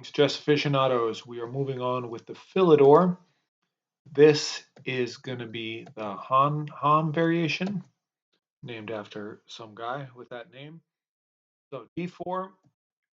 Greetings, chess aficionados. We are moving on with the Phillidor. This is going to be the Hanham Variation, named after some guy with that name. So d4,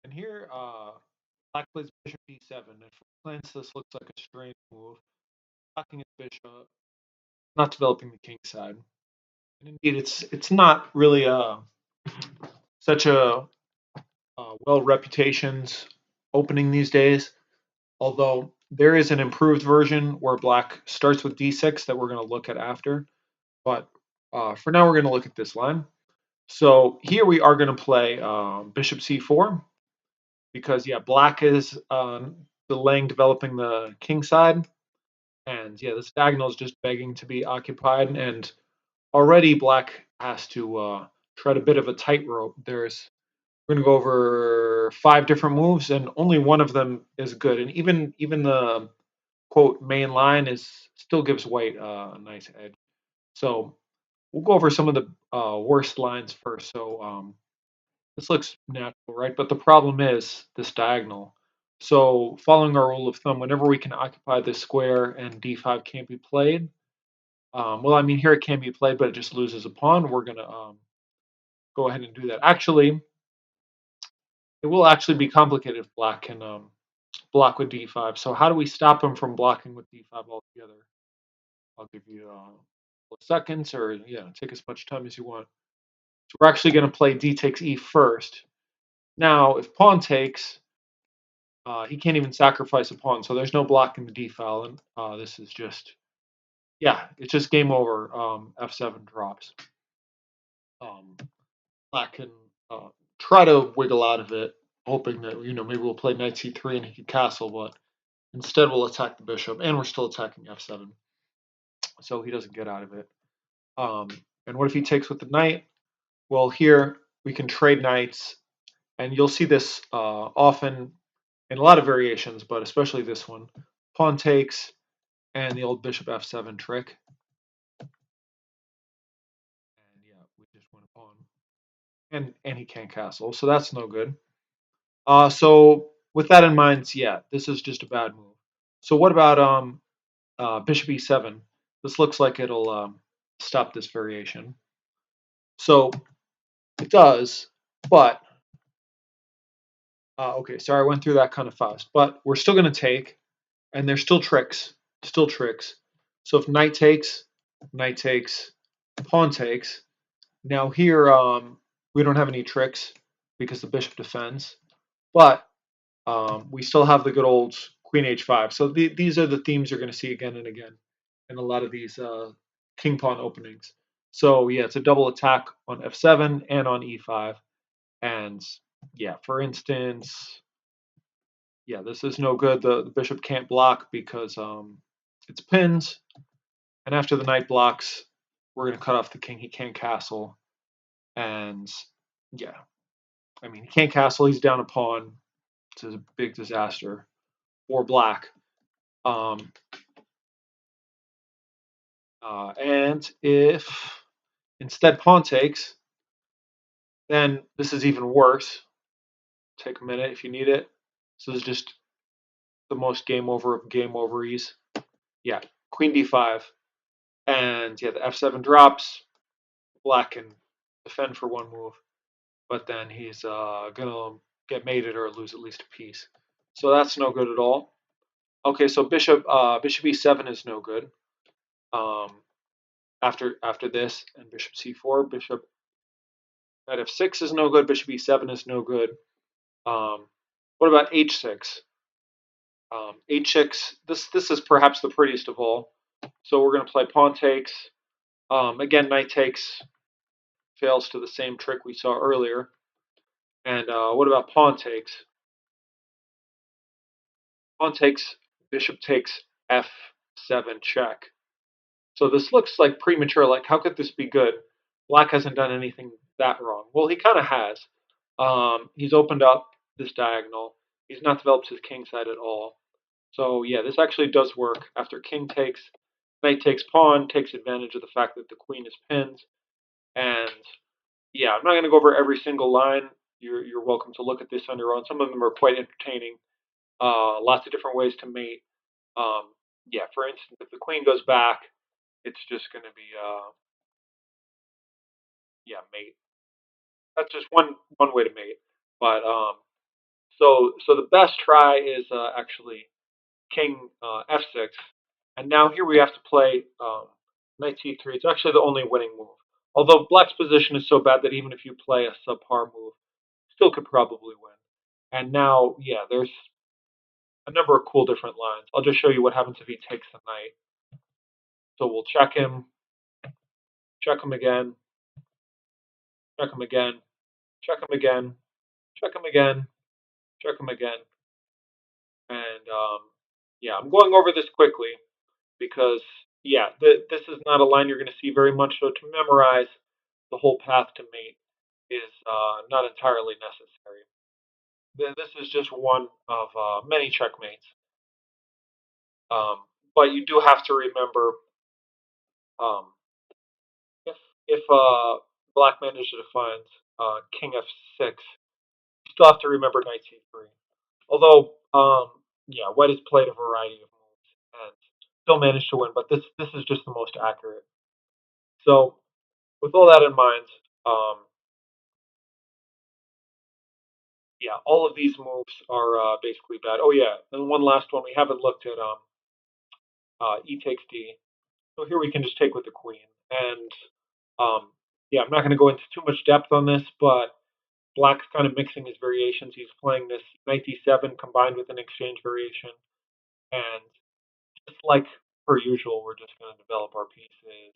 and here black plays bishop d7. At first glance, this looks like a strange move. Blocking his bishop, not developing the king side. And indeed, it's not really such a well reputations opening these days. Although there is an improved version where black starts with d6 that we're going to look at after. But for now, we're going to look at this line. So here we are going to play bishop c4 because, yeah, black is delaying developing the king side. And, yeah, this diagonal is just begging to be occupied. And already black has to tread a bit of a tightrope. We're going to go over 5 different moves, and only one of them is good. And even the quote main line is still gives white a nice edge. So we'll go over some of the worst lines first. So this looks natural, right? But the problem is this diagonal. So following our rule of thumb, whenever we can occupy this square and d5 can't be played, well, I mean, here it can be played, but it just loses a pawn. We're going to go ahead and do that. Actually, it will actually be complicated if black can block with d5. So how do we stop him from blocking with d5 altogether? I'll give you seconds, or yeah, take as much time as you want. So we're actually going to play d takes e first. Now, if pawn takes, he can't even sacrifice a pawn, so there's no blocking the d file, and this is just, yeah, it's just game over. F7 drops. Black can try to wiggle out of it, hoping that maybe we'll play knight c3 and he can castle, but instead we'll attack the bishop, and we're still attacking f7, so he doesn't get out of it. And what if he takes with the knight? Well, here we can trade knights, and you'll see this often in a lot of variations, but especially this one. Pawn takes, and the old bishop f7 trick. And yeah, we just win a pawn. And he can't castle, so that's no good. So with that in mind, yeah, this is just a bad move. So what about bishop e7? This looks like it'll stop this variation. So it does, but okay, sorry, I went through that kind of fast. But we're still going to take, and there's still tricks, still tricks. So if knight takes, pawn takes. Now here, we don't have any tricks because the bishop defends, but we still have the good old queen h5. So these are the themes you're going to see again and again in a lot of these king pawn openings. So yeah, it's a double attack on f7 and on e5. And yeah, for instance, yeah, this is no good. The bishop can't block because it's pins. And after the knight blocks, we're going to cut off the king. He can't castle. And yeah, I mean, he can't castle. He's down a pawn. It's a big disaster for black. Um, and if instead pawn takes, then this is even worse. Take a minute if you need it. So this is just the most game over of game overes. Yeah, queen d5. And yeah, the f7 drops. Black can defend for one move, but then he's gonna get mated or lose at least a piece. So that's no good at all. Okay, so bishop e7 is no good. After this, and bishop c4, bishop at f6 is no good. Bishop e7 is no good. What about h6? H6. This is perhaps the prettiest of all. So we're going to play pawn takes. Again, knight takes fails to the same trick we saw earlier. And what about pawn takes? Pawn takes, bishop takes f7 check. So this looks like premature. Like, how could this be good? Black hasn't done anything that wrong. Well, he kind of has. He's opened up this diagonal. He's not developed his king side at all. So yeah, this actually does work. After king takes, knight takes pawn, takes advantage of the fact that the queen is pinned. And yeah, I'm not going to go over every single line. You're welcome to look at this on your own. Some of them are quite entertaining. Lots of different ways to mate. Yeah, for instance, if the queen goes back, it's just going to be yeah, mate. That's just one way to mate. But so the best try is actually king f6, and now here we have to play knight c3. It's actually the only winning move. Although black's position is so bad that even if you play a subpar move, still could probably win. And now, yeah, there's a number of cool different lines. I'll just show you what happens if he takes the knight. So we'll check him again, check him again, check him again, check him again, check him again, and yeah, I'm going over this quickly because yeah, this is not a line you're going to see very much. So to memorize the whole path to mate is not entirely necessary. This is just one of many checkmates, um, but you do have to remember um, if black manages to find king f6, you still have to remember knight c3. Although yeah, white has played a variety of moves and still managed to win, but this is just the most accurate. So with all that in mind, um, yeah, all of these moves are basically bad. Oh yeah, and one last one we haven't looked at e takes d. So here we can just take with the queen, and yeah, I'm not going to go into too much depth on this, but black's kind of mixing his variations. He's playing this knight d7 combined with an exchange variation, and just like per usual, we're just going to develop our pieces.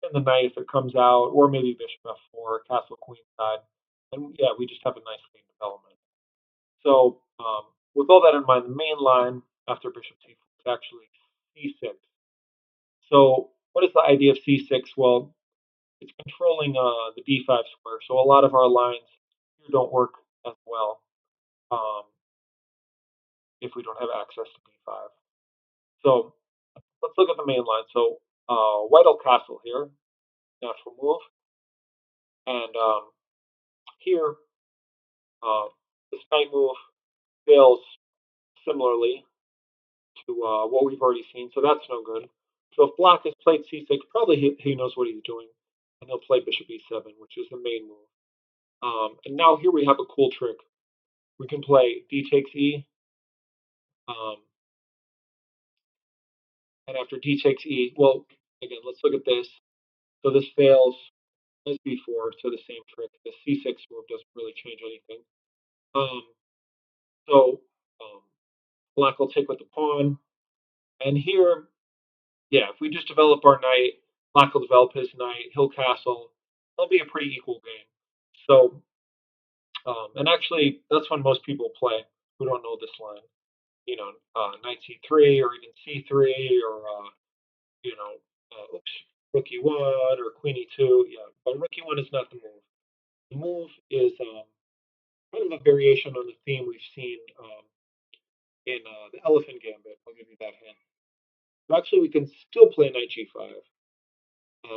And the knight if it comes out, or maybe bishop f4, castle queen side, and yeah, we just have a nice clean development. So with all that in mind, the main line after bishop c4 is actually c6. So what is the idea of c6? Well, it's controlling the d5 square. So a lot of our lines here don't work as well um, if we don't have access to d5. So let's look at the main line. So white will castle here, natural move, and here this knight move fails similarly to what we've already seen, so that's no good. So if black has played c6, probably he knows what he's doing, and he'll play bishop e7, which is the main move. And now here we have a cool trick. We can play d takes e, um, and after d takes e, well, again, let's look at this. So this fails as before, so the same trick. The c6 move doesn't really change anything. Um, so black will take with the pawn, and here, yeah, if we just develop our knight, black will develop his knight, he'll castle. It'll be a pretty equal game. So, and actually, that's when most people play who don't know this line. You know, knight c3 or even c3 or you know, oops, rook e1 or queen e2. Yeah, but rook e1 is not the move. The move is kind of a variation on the theme we've seen in the elephant gambit. I'll give you that hint. So actually, we can still play knight g5.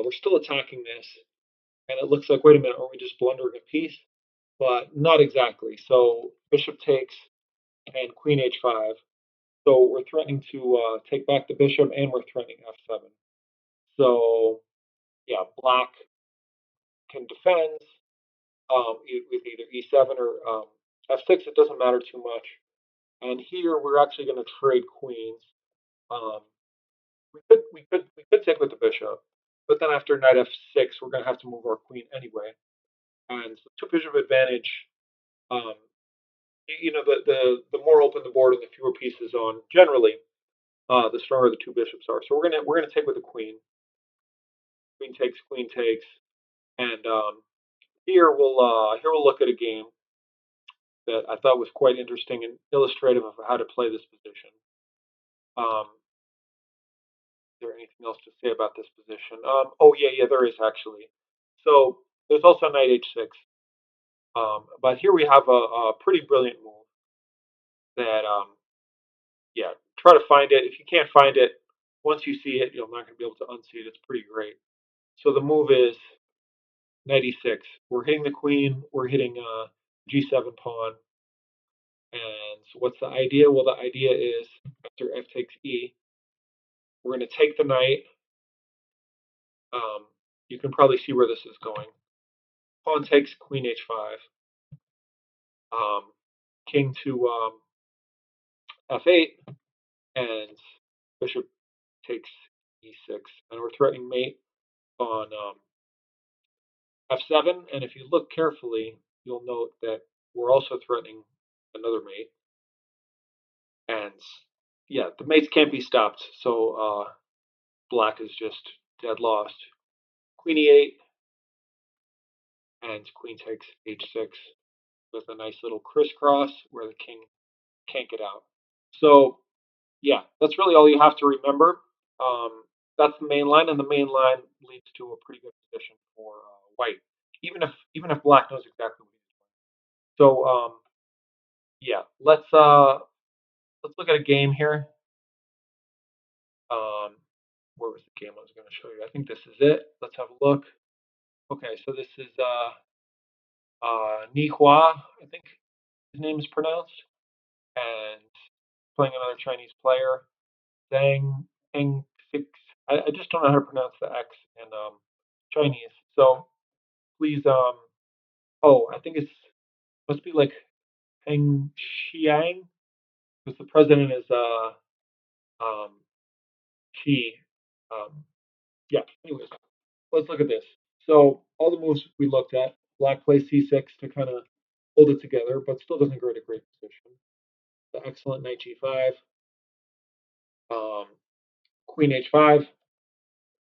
We're still attacking this, and it looks like, wait a minute, are we just blundering a piece? But not exactly. So bishop takes and queen h5. So we're threatening to take back the bishop, and we're threatening f7. So yeah, black can defend with either e7 or f6. It doesn't matter too much. And here we're actually going to trade queens. Um, we could take with the bishop, but then after knight f6, we're going to have to move our queen anyway. And so two bishop advantage. Um, you know, the more open the board and the fewer pieces on, generally, the stronger the two bishops are. So we're gonna take with the queen. Queen takes, and here we'll look at a game that I thought was quite interesting and illustrative of how to play this position. Is there anything else to say about this position? Oh yeah, there is actually. So there's also knight h6. But here we have a pretty brilliant move that yeah, try to find it. If you can't find it, once you see it, you're not going to be able to unsee it. It's pretty great. So the move is knight e6. We're hitting the queen. We're hitting g7 pawn. And so what's the idea? Well, the idea is after f takes e, we're going to take the knight. Um, you can probably see where this is going. Pawn takes queen h5. King to f8, and bishop takes e6. And we're threatening mate on f7. And if you look carefully, you'll note that we're also threatening another mate. And yeah, the mates can't be stopped. So black is just dead lost. Queen e8, and queen takes h6 with a nice little crisscross where the king can't get out. So yeah, that's really all you have to remember. Um, that's the main line, and the main line leads to a pretty good position for white, even if black knows exactly what he's doing. So yeah, let's look at a game here. Um, where was the game I was going to show you? I think this is it. Let's have a look. Okay, so this is Ni Hua, I think his name is pronounced, and playing another Chinese player, Zhang Heng Six. I just don't know how to pronounce the X in Chinese. So please, oh, I think it's must be like Heng Xiang, because the president is um Xi. Yeah. Anyways, let's look at this. So all the moves we looked at, black plays c6 to kind of hold it together, but still doesn't go to great position. The excellent knight g5, um, queen h5,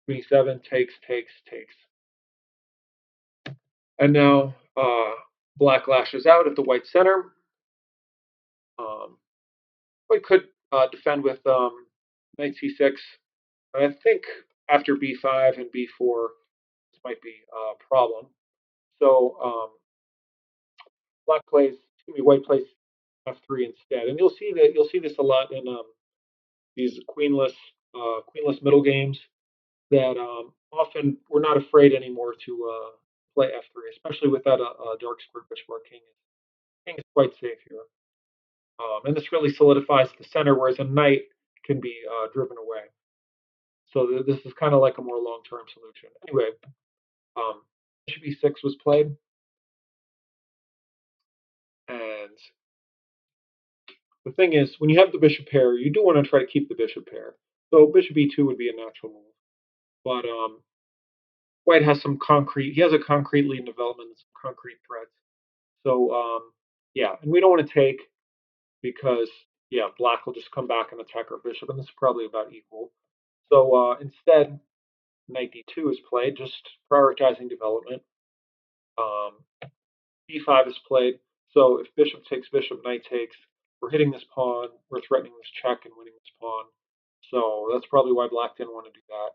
queen e7, takes. And now black lashes out at the white center. Um, we could defend with knight c6. I think after b5 and b4, this might be a problem. So black plays, excuse me, white plays f3 instead, and you'll see this a lot in these queenless middle games that often we're not afraid anymore to play f3, especially without a dark squared bishop. Our king is quite safe here, and this really solidifies the center, whereas a knight can be driven away. So this is kind of like a more long-term solution. Anyway, bishop e6 was played, and the thing is, when you have the bishop pair, you do want to try to keep the bishop pair. So bishop e2 would be a natural move, but white has some concrete. He has a concrete lead in development, and some concrete threats. So yeah, and we don't want to take because yeah, black will just come back and attack our bishop, and this is probably about equal. So instead, knight d2 is played, just prioritizing development. Um, d5 is played. So if bishop takes bishop, knight takes, we're hitting this pawn, we're threatening this check and winning this pawn. So that's probably why black didn't want to do that.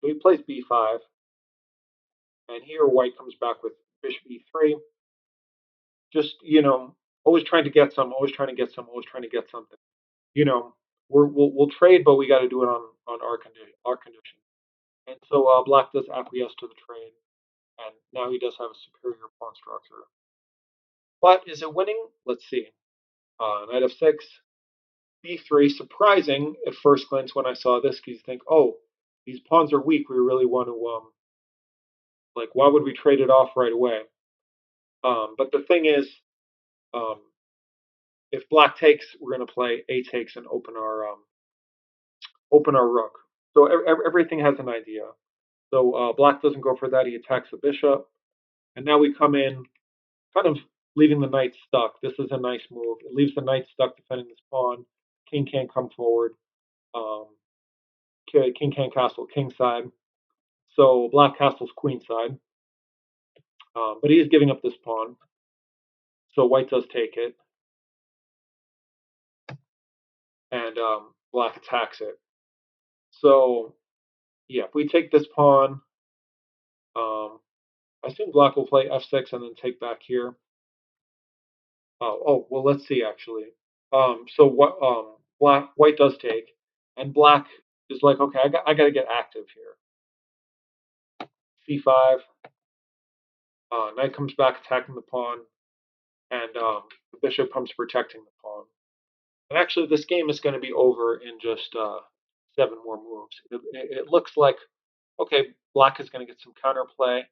So he plays b5, and here white comes back with bishop e3. Just always trying to get some, always trying to get some, always trying to get something. You know, we'll trade, but we got to do it on our condition. And so black does acquiesce to the trade, and now he does have a superior pawn structure. But is it winning? Let's see. Knight f6, b3. Surprising at first glance when I saw this, because you think, oh, these pawns are weak. We really want to like, why would we trade it off right away? But the thing is, um, if black takes, we're going to play a takes and open our rook. So everything has an idea. So black doesn't go for that. He attacks the bishop, and now we come in, kind of leaving the knight stuck. This is a nice move. It leaves the knight stuck defending this pawn. King can't come forward. Um, king can't castle king side. So black castles queen side. But he is giving up this pawn. So white does take it, and black attacks it. So yeah, if we take this pawn, um, I assume black will play f6 and then take back here. Oh, well, let's see actually. So what? White does take, and black is like, okay, I got to get active here. C5. Knight comes back attacking the pawn. and the bishop comes protecting the pawn. And actually, this game is going to be over in just 7 more moves. It looks like okay, black is going to get some counterplay,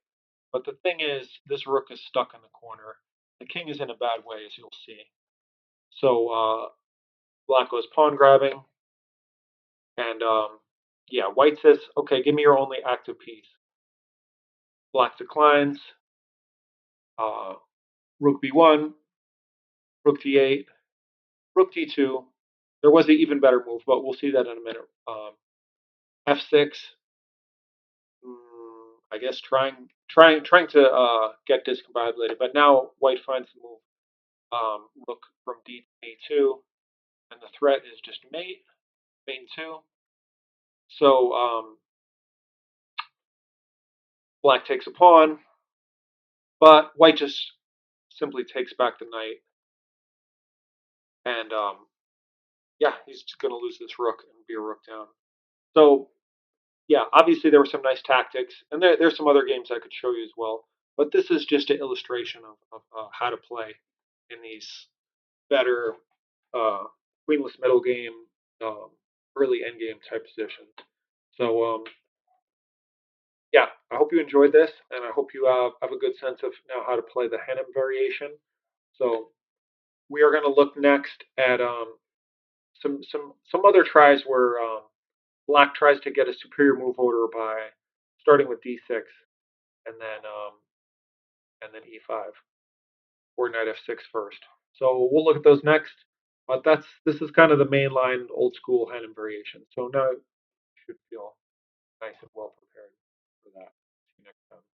but the thing is, this rook is stuck in the corner. The king is in a bad way, as you'll see. So black goes pawn grabbing, and yeah, white says, okay, give me your only active piece. Black declines. Uh, Rook b1, rook d8, rook d2. There was an even better move, but we'll see that in a minute. F6. I guess trying to get discombobulated, but now white finds the move. Rook from d to a2, and the threat is just mate, main two. So black takes a pawn, but white just simply takes back the knight, and yeah, he's just going to lose this rook and be a rook down. So yeah, obviously there were some nice tactics, and there's some other games I could show you as well. But this is just an illustration of how to play in these better uh, queenless middle game, um, early endgame type positions. So yeah, I hope you enjoyed this, and I hope you have a good sense of now how to play the Hanham variation. So we are going to look next at some other tries where black tries to get a superior move order by starting with d6 and then e5 or knight f6 first. So we'll look at those next. But this is kind of the mainline old school Hanham variation. So now you should feel nice and well prepared for that. See you next time.